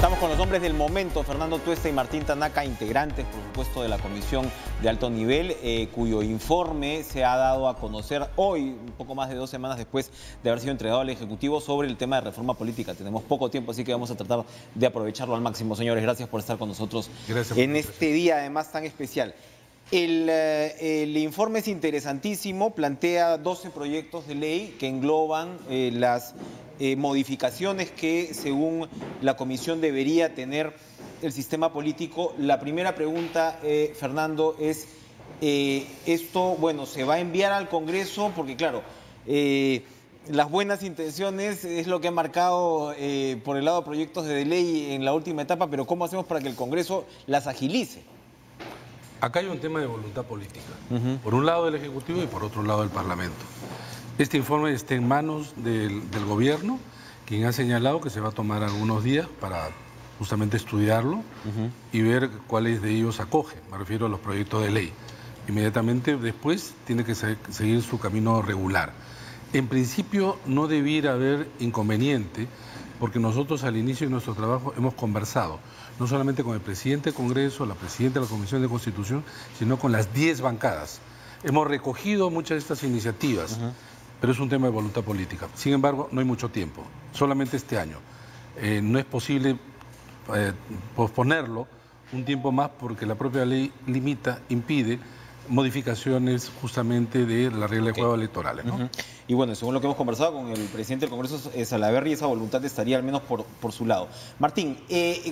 Estamos con los hombres del momento, Fernando Tuesta y Martín Tanaka, integrantes, por supuesto, de la Comisión de Alto Nivel, cuyo informe se ha dado a conocer hoy, un poco más de 2 semanas después de haber sido entregado al Ejecutivo sobre el tema de reforma política. Tenemos poco tiempo, así que vamos a tratar de aprovecharlo al máximo. Señores, gracias por estar con nosotros en este día, además, tan especial. El informe es interesantísimo, plantea 12 proyectos de ley que engloban las modificaciones que, según la Comisión, debería tener el sistema político. La primera pregunta, Fernando, es, esto, bueno, ¿se va a enviar al Congreso? Porque, claro, las buenas intenciones es lo que ha marcado por el lado de proyectos de ley en la última etapa, pero ¿cómo hacemos para que el Congreso las agilice? Acá hay un tema de voluntad política, por un lado del Ejecutivo y por otro lado del Parlamento. Este informe está en manos del gobierno, quien ha señalado que se va a tomar algunos días para justamente estudiarlo y ver cuáles de ellos acoge. Me refiero a los proyectos de ley. Inmediatamente después tiene que seguir su camino regular. En principio no debiera haber inconveniente, porque nosotros al inicio de nuestro trabajo hemos conversado, no solamente con el presidente del Congreso, la presidenta de la Comisión de Constitución, sino con las 10 bancadas. Hemos recogido muchas de estas iniciativas, pero es un tema de voluntad política. Sin embargo, no hay mucho tiempo, solamente este año. No es posible posponerlo un tiempo más porque la propia ley limita, impide modificaciones justamente de la regla de juego electorales, ¿no? Y bueno, según lo que hemos conversado con el presidente del Congreso, Salaverry, esa voluntad estaría al menos por su lado. Martín,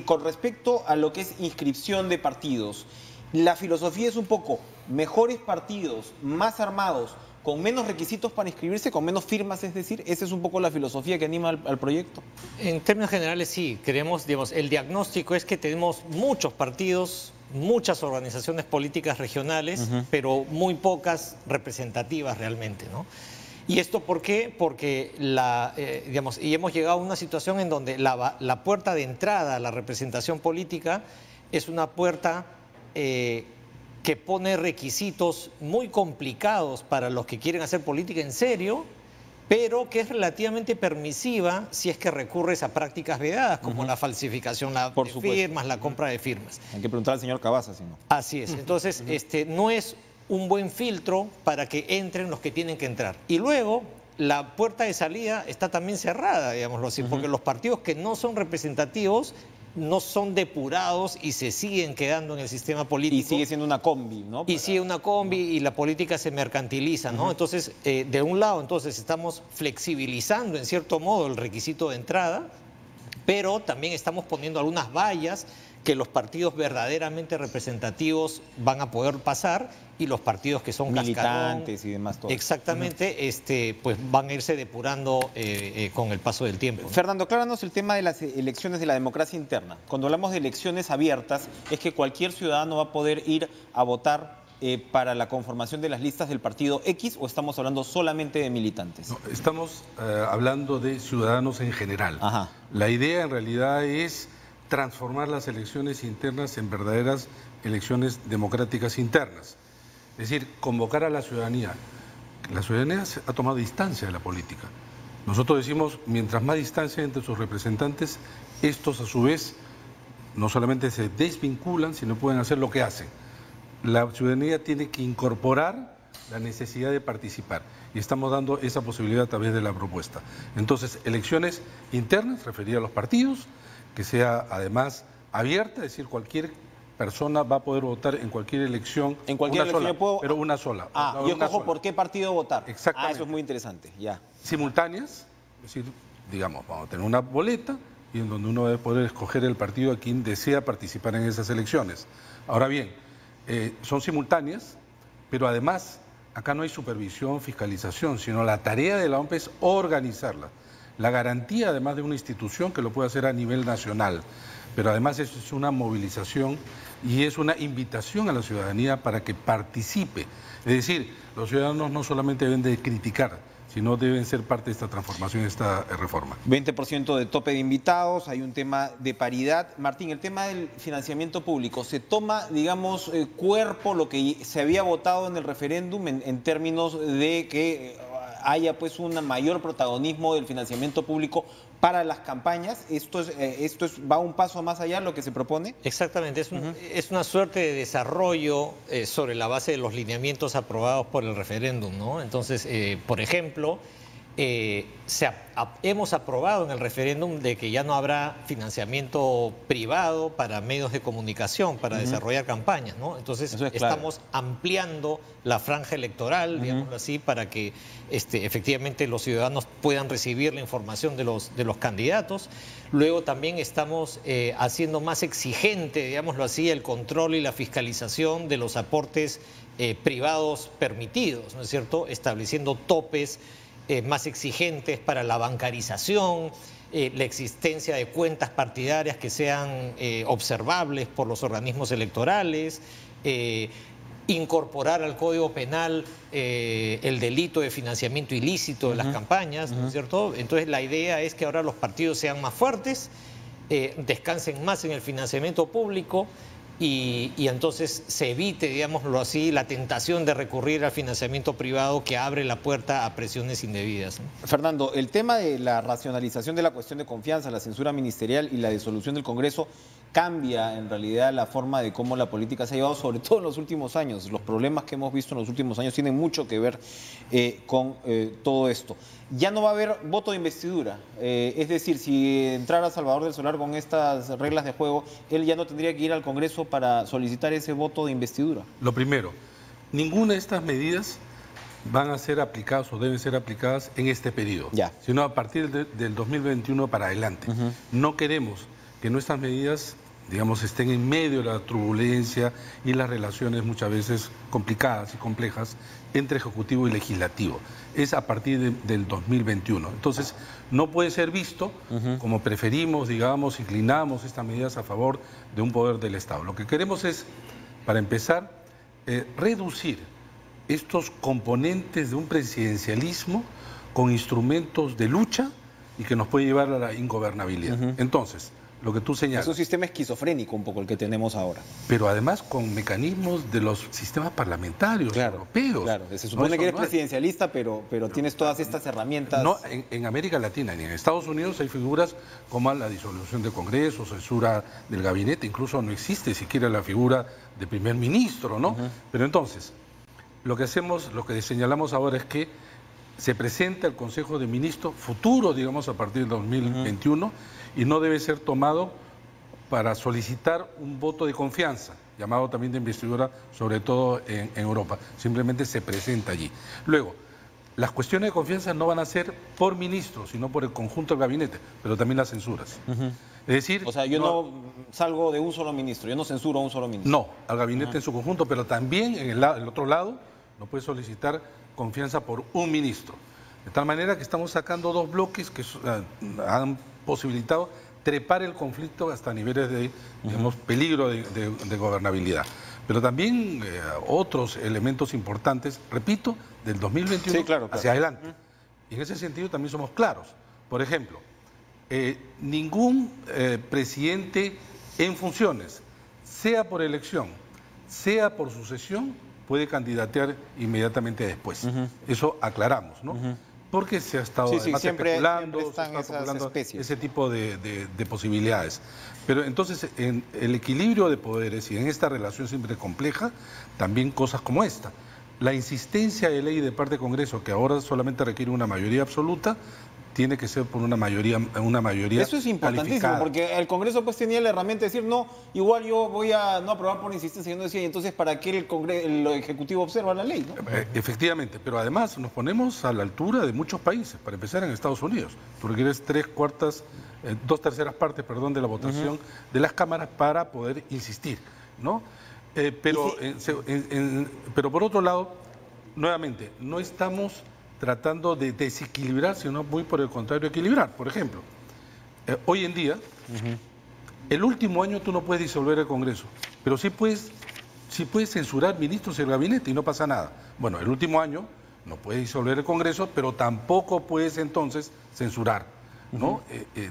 con respecto a lo que es inscripción de partidos, la filosofía es un poco mejores partidos, más armados, con menos requisitos para inscribirse, con menos firmas, es decir, esa es un poco la filosofía que anima al proyecto. En términos generales sí, queremos, digamos, el diagnóstico es que tenemos muchos partidos, muchas organizaciones políticas regionales, pero muy pocas representativas realmente, ¿no? ¿Y esto por qué? Porque digamos, y hemos llegado a una situación en donde la puerta de entrada a la representación política es una puerta que pone requisitos muy complicados para los que quieren hacer política en serio, pero que es relativamente permisiva si es que recurres a prácticas vedadas, como la falsificación de firmas, la compra de firmas. Hay que preguntar al señor Cavazza, si no. Así es. Entonces, no es un buen filtro para que entren los que tienen que entrar. Y luego, la puerta de salida está también cerrada, digámoslo así, porque los partidos que no son representativos no son depurados y se siguen quedando en el sistema político. Y sigue siendo una combi, ¿no? Y sigue una combi y la política se mercantiliza, ¿no? Entonces, de un lado, entonces estamos flexibilizando en cierto modo el requisito de entrada, pero también estamos poniendo algunas vallas que los partidos verdaderamente representativos van a poder pasar y los partidos que son militantes y demás. Todo. Exactamente, pues van a irse depurando con el paso del tiempo, ¿no? Fernando, acláranos el tema de las elecciones de la democracia interna. Cuando hablamos de elecciones abiertas, es que cualquier ciudadano va a poder ir a votar para la conformación de las listas del partido X, ¿o estamos hablando solamente de militantes? No, estamos hablando de ciudadanos en general. La idea en realidad es transformar las elecciones internas en verdaderas elecciones democráticas internas. Es decir, convocar a la ciudadanía. La ciudadanía ha tomado distancia de la política. Nosotros decimos, mientras más distancia entre sus representantes, estos a su vez no solamente se desvinculan, sino pueden hacer lo que hacen. La ciudadanía tiene que incorporar la necesidad de participar y estamos dando esa posibilidad a través de la propuesta. Entonces, elecciones internas, referida a los partidos, que sea además abierta, es decir, cualquier persona va a poder votar en cualquier elección. En cualquier elección sola, yo puedo... pero una sola. Yo escojo por qué partido votar. Exactamente. Eso es muy interesante, ya. Simultáneas, es decir, digamos, vamos a tener una boleta y en donde uno va a poder escoger el partido a quien desea participar en esas elecciones. Ahora bien, son simultáneas, pero además acá no hay supervisión, fiscalización, sino la tarea de la OMP es organizarla. La garantía además de una institución que lo puede hacer a nivel nacional, pero además eso es una movilización y es una invitación a la ciudadanía para que participe. Es decir, los ciudadanos no solamente deben de criticar, sino deben ser parte de esta transformación, de esta reforma. 20% de tope de invitados, hay un tema de paridad. Martín, el tema del financiamiento público, ¿se toma, digamos, cuerpo lo que se había votado en el referéndum en términos de que haya pues un mayor protagonismo del financiamiento público para las campañas. ¿Va un paso más allá de lo que se propone? Exactamente, es una suerte de desarrollo sobre la base de los lineamientos aprobados por el referéndum, ¿no? Entonces, por ejemplo, hemos aprobado en el referéndum de que ya no habrá financiamiento privado para medios de comunicación, para desarrollar campañas, ¿no? Entonces, estamos ampliando la franja electoral, digámoslo así, para que efectivamente los ciudadanos puedan recibir la información de los candidatos. Luego también estamos haciendo más exigente, digámoslo así, el control y la fiscalización de los aportes privados permitidos, ¿no es cierto? Estableciendo topes más exigentes para la bancarización, la existencia de cuentas partidarias que sean observables por los organismos electorales, incorporar al Código Penal el delito de financiamiento ilícito de las campañas, ¿no es cierto? Entonces la idea es que ahora los partidos sean más fuertes, descansen más en el financiamiento público, y entonces se evite, digámoslo así, la tentación de recurrir al financiamiento privado que abre la puerta a presiones indebidas, ¿no? Fernando, el tema de la racionalización de la cuestión de confianza, la censura ministerial y la disolución del Congreso cambia en realidad la forma de cómo la política se ha llevado, sobre todo en los últimos años. Los problemas que hemos visto en los últimos años tienen mucho que ver con todo esto. Ya no va a haber voto de investidura, es decir, si entrara Salvador del Solar con estas reglas de juego, él ya no tendría que ir al Congreso para solicitar ese voto de investidura. Lo primero, ninguna de estas medidas van a ser aplicadas o deben ser aplicadas en este periodo, sino a partir del 2021 para adelante. No queremos que nuestras medidas, digamos, estén en medio de la turbulencia y las relaciones muchas veces complicadas y complejas entre Ejecutivo y Legislativo. Es a partir del 2021. Entonces, no puede ser visto como preferimos, digamos, inclinamos estas medidas a favor de un poder del Estado. Lo que queremos es, para empezar, reducir estos componentes de un presidencialismo con instrumentos de lucha y que nos puede llevar a la ingobernabilidad. Entonces, lo que tú señalas. Es un sistema esquizofrénico un poco el que tenemos ahora. Pero además con mecanismos de los sistemas parlamentarios europeos. Claro, se supone que eres presidencialista, pero tienes todas estas herramientas. No, en América Latina ni en Estados Unidos hay figuras como la disolución de Congreso, censura del gabinete, incluso no existe siquiera la figura de primer ministro, ¿no? Pero entonces, lo que hacemos, lo que señalamos ahora es que se presenta el Consejo de Ministros futuro, digamos, a partir del 2021, y no debe ser tomado para solicitar un voto de confianza, llamado también de investidura, sobre todo en Europa. Simplemente se presenta allí. Luego, las cuestiones de confianza no van a ser por ministro, sino por el conjunto del gabinete, pero también las censuras. Es decir... O sea, yo no salgo de un solo ministro, yo no censuro a un solo ministro. No, al gabinete en su conjunto, pero también en el otro lado no puede solicitar confianza por un ministro. De tal manera que estamos sacando dos bloques que han posibilitado trepar el conflicto hasta niveles de, digamos, peligro de gobernabilidad. Pero también otros elementos importantes, repito, del 2021 hacia adelante. Y en ese sentido también somos claros. Por ejemplo, ningún presidente en funciones, sea por elección, sea por sucesión, puede candidatear inmediatamente después. Eso aclaramos, ¿no? Porque se ha estado además especulando, ese tipo de posibilidades. Pero entonces, en el equilibrio de poderes y en esta relación siempre compleja, también cosas como esta. La insistencia de ley de parte del Congreso, que ahora solamente requiere una mayoría absoluta, tiene que ser por una mayoría Eso es importantísimo, porque el Congreso pues tenía la herramienta de decir, no, igual yo voy a no aprobar por insistencia, y no decía, y entonces ¿para qué el Ejecutivo observa la ley? ¿No? Efectivamente, pero además nos ponemos a la altura de muchos países, para empezar en Estados Unidos. Tú requieres 2/3 partes, perdón, de la votación de las cámaras para poder insistir, ¿no? Pero por otro lado, nuevamente, no estamos tratando de desequilibrar, sino muy por el contrario, equilibrar. Por ejemplo, hoy en día, el último año tú no puedes disolver el Congreso, pero sí puedes censurar ministros del gabinete y no pasa nada. Bueno, el último año no puedes disolver el Congreso, pero tampoco puedes entonces censurar, ¿no?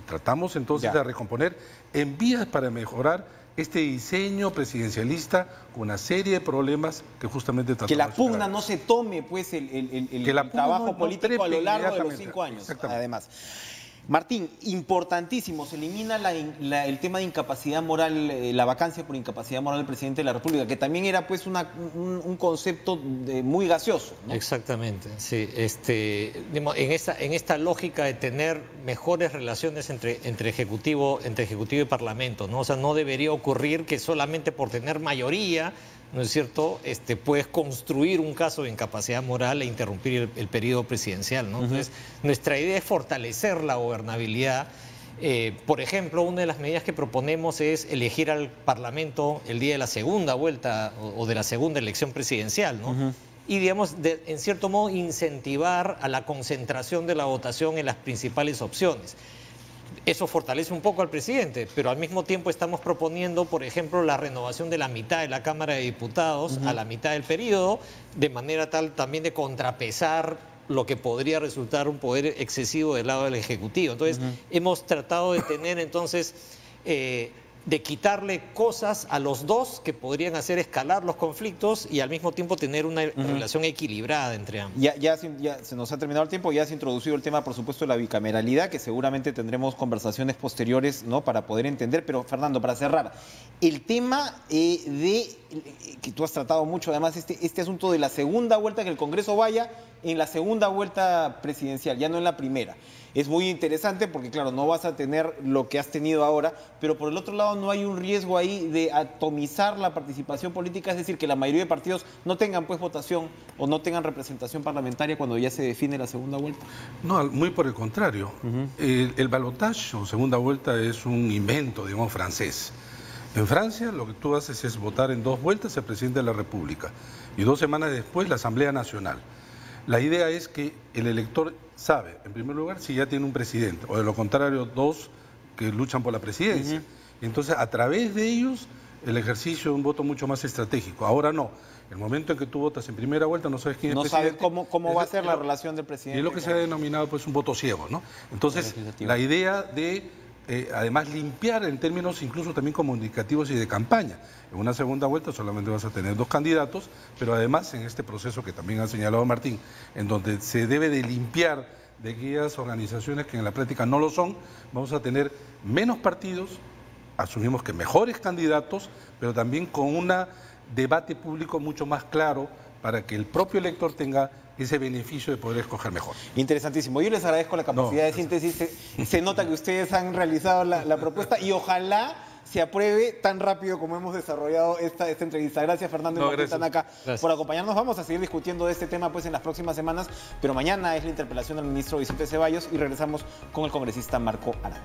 Tratamos entonces de recomponer en vías para mejorar este diseño presidencialista con una serie de problemas que justamente que la pugna no se tome, pues, el trabajo político a lo largo de los 5 años, además. Martín, importantísimo, se elimina el tema de incapacidad moral, la vacancia por incapacidad moral del presidente de la República, que también era pues un concepto muy gaseoso, ¿no? Exactamente, sí. En esta lógica de tener mejores relaciones entre ejecutivo y parlamento, ¿no? O sea, no debería ocurrir que solamente por tener mayoría, ¿no es cierto?, puedes construir un caso de incapacidad moral e interrumpir el periodo presidencial, ¿no? Entonces, nuestra idea es fortalecer la gobernabilidad. Por ejemplo, una de las medidas que proponemos es elegir al Parlamento el día de la segunda vuelta o de la segunda elección presidencial, ¿no? Y, digamos, en cierto modo, incentivar a la concentración de la votación en las principales opciones. Eso fortalece un poco al presidente, pero al mismo tiempo estamos proponiendo, por ejemplo, la renovación de la mitad de la Cámara de Diputados a la mitad del periodo, de manera tal también de contrapesar lo que podría resultar un poder excesivo del lado del Ejecutivo. Entonces, hemos tratado de tener entonces... de quitarle cosas a los dos que podrían hacer escalar los conflictos y al mismo tiempo tener una relación equilibrada entre ambos. Ya se nos ha terminado el tiempo, ya se ha introducido el tema, por supuesto, de la bicameralidad, que seguramente tendremos conversaciones posteriores, ¿no?, para poder entender. Pero, Fernando, para cerrar, el tema que tú has tratado mucho, además, este asunto de la segunda vuelta, que el Congreso vaya en la segunda vuelta presidencial, ya no en la primera. Es muy interesante porque, claro, no vas a tener lo que has tenido ahora, pero por el otro lado no hay un riesgo ahí de atomizar la participación política, es decir, que la mayoría de partidos no tengan pues votación o no tengan representación parlamentaria cuando ya se define la segunda vuelta. No, muy por el contrario. El balotage o segunda vuelta es un invento, digamos, francés. En Francia lo que tú haces es votar en 2 vueltas el presidente de la República y 2 semanas después la Asamblea Nacional. La idea es que el elector sabe, en primer lugar, si ya tiene un presidente, o de lo contrario, 2 que luchan por la presidencia. Entonces, a través de ellos, el ejercicio de un voto mucho más estratégico. Ahora no. El momento en que tú votas en primera vuelta, no sabes quién es el presidente. No sabes cómo va a ser la relación del presidente. Y es lo que se ha denominado pues un voto ciego, ¿no? Entonces, la idea de, además, limpiar en términos incluso también comunicativos y de campaña. En una segunda vuelta solamente vas a tener 2 candidatos, pero además en este proceso que también ha señalado Martín, en donde se debe de limpiar de aquellas organizaciones que en la práctica no lo son, vamos a tener menos partidos, asumimos que mejores candidatos, pero también con un debate público mucho más claro para que el propio elector tenga ese beneficio de poder escoger mejor. Interesantísimo. Yo les agradezco la capacidad de síntesis. Se nota que ustedes han realizado la propuesta y ojalá se apruebe tan rápido como hemos desarrollado esta entrevista. Gracias, Fernando y Martín Tanaka, por acompañarnos. Vamos a seguir discutiendo de este tema pues en las próximas semanas, pero mañana es la interpelación del ministro Vicente Ceballos y regresamos con el congresista Marco Arana.